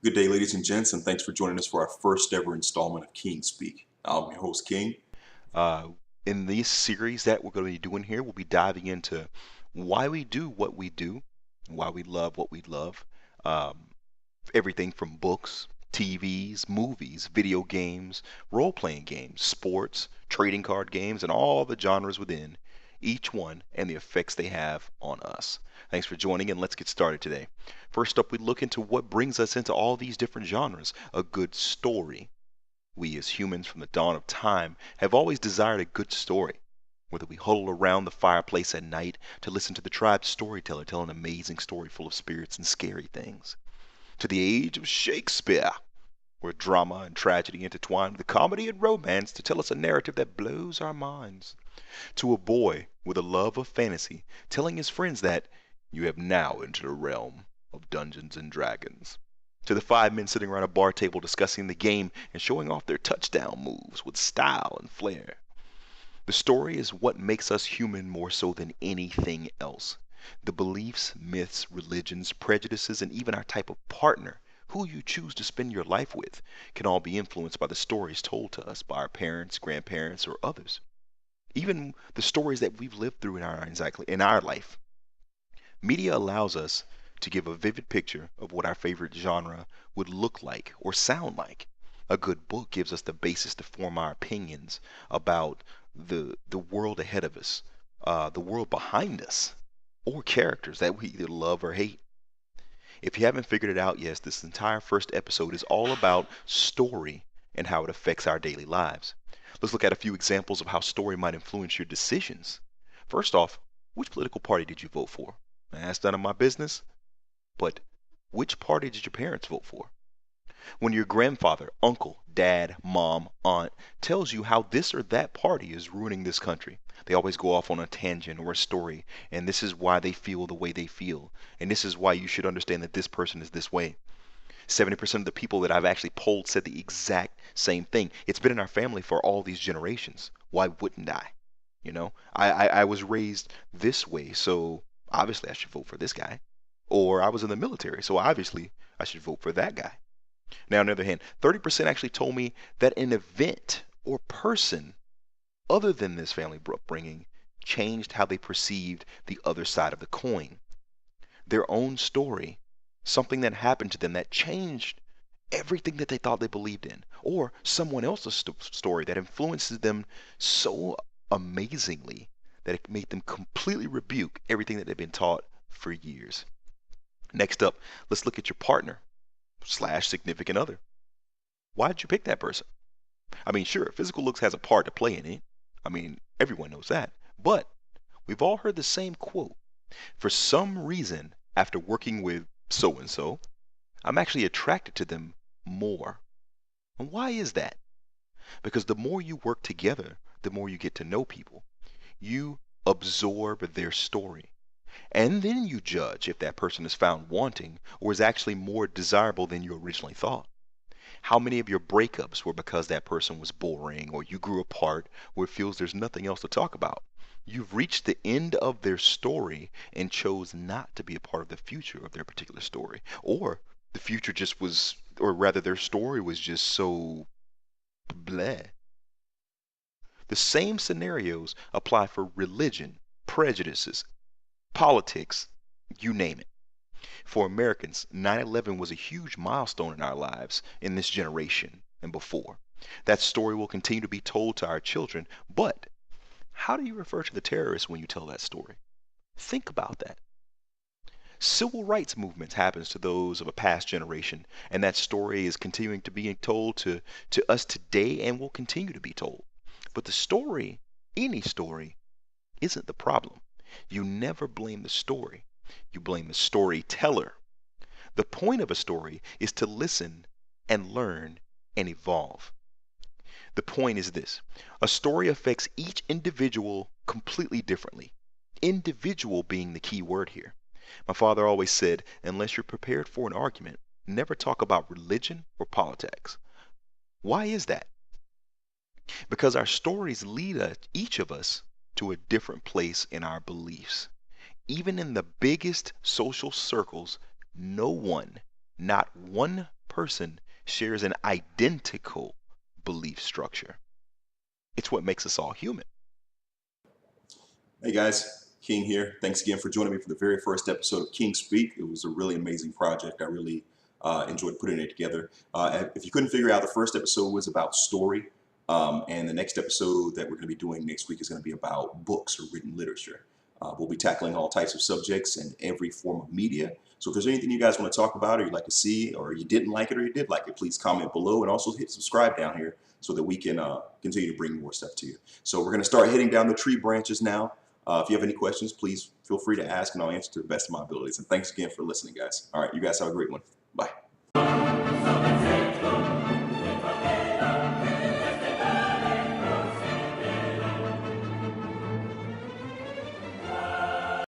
Good day, ladies and gents, and thanks for joining us for our first ever installment of KingSpeak. I'm your host, King. Uh, in this series that we're going to be doing here, we'll be diving into why we do what we do, why we love what we love. Um, Everything from books, TVs, movies, video games, role playing games, sports, trading card games, and all the genres within each one and the effects they have on us. Thanks for joining, and let's get started today. First up, we look into what brings us into all these different genres: a good story. We as humans from the dawn of time have always desired a good story. Whether we huddle around the fireplace at night to listen to the tribe's storyteller tell an amazing story full of spirits and scary things, to the age of Shakespeare, where drama and tragedy intertwine with comedy and romance to tell us a narrative that blows our minds, to a boy with a love of fantasy telling his friends that you have now entered a realm of Dungeons and Dragons, to the five men sitting around a bar table discussing the game and showing off their touchdown moves with style and flair. The story is what makes us human more so than anything else. The beliefs, myths, religions, prejudices, and even our type of partner, who you choose to spend your life with, can all be influenced by the stories told to us by our parents, grandparents, or others. Even the stories that we've lived through in our life. Media allows us to give a vivid picture of what our favorite genre would look like or sound like. A good book gives us the basis to form our opinions about the world ahead of us, the world behind us, or characters that we either love or hate. If you haven't figured it out yet, this entire first episode is all about story and how it affects our daily lives. Let's look at a few examples of how story might influence your decisions. First off, which political party did you vote for? That's none of my business, but which party did your parents vote for? When your grandfather, uncle, dad, mom, aunt tells you how this or that party is ruining this country, they always go off on a tangent or a story, and this is why they feel the way they feel, and this is why you should understand that this person is this way. 70% of the people that I've actually polled said the exact same thing. It's been in our family for all these generations. Why wouldn't I? I was raised this way, so obviously I should vote for this guy. Or I was in the military, so obviously I should vote for that guy. Now, on the other hand, 30% actually told me that an event or person other than this family upbringing changed how they perceived the other side of the coin. Their own story, something that happened to them that changed everything that they thought they believed in, or someone else's story that influences them so amazingly that it made them completely rebuke everything that they've been taught for years. Next up, let's look at your partner slash significant other. Why did you pick that person? I mean, sure, physical looks has a part to play in it. I mean, everyone knows that. But we've all heard the same quote. For some reason, after working with so and so, I'm actually attracted to them more. And why is that? Because the more you work together, the more you get to know people. You absorb their story. And then you judge if that person is found wanting or is actually more desirable than you originally thought. How many of your breakups were because that person was boring or you grew apart or it feels there's nothing else to talk about? You've reached the end of their story and chose not to be a part of the future of their particular story. Or the future just was, or rather their story was just so bleh. The same scenarios apply for religion, prejudices, politics, you name it. For Americans, 9/11 was a huge milestone in our lives in this generation and before. That story will continue to be told to our children, but how do you refer to the terrorists when you tell that story? Think about that. Civil rights movements happens to those of a past generation, and that story is continuing to be told to us today and will continue to be told. But the story, any story, isn't the problem. You never blame the story. You blame the storyteller. The point of a story is to listen and learn and evolve. The point is this: a story affects each individual completely differently. Individual being the key word here. My father always said, unless you're prepared for an argument, never talk about religion or politics. Why is that? Because our stories lead each of us to a different place in our beliefs. Even in the biggest social circles, no one Not one person shares an identical belief structure. It's what makes us all human. Hey guys, King here. Thanks again for joining me for the very first episode of KingSpeak. It was a really amazing project. I really enjoyed putting it together. If you couldn't figure out, the first episode was about story, and the next episode that we're going to be doing next week is going to be about books or written literature. We'll be tackling all types of subjects and every form of media. So if there's anything you guys want to talk about or you'd like to see, or you didn't like it or you did like it, please comment below, and also hit subscribe down here so that we can continue to bring more stuff to you. So we're going to start hitting down the tree branches now. If you have any questions, please feel free to ask, and I'll answer to the best of my abilities. And thanks again for listening, guys. All right, you guys have a great one. Bye.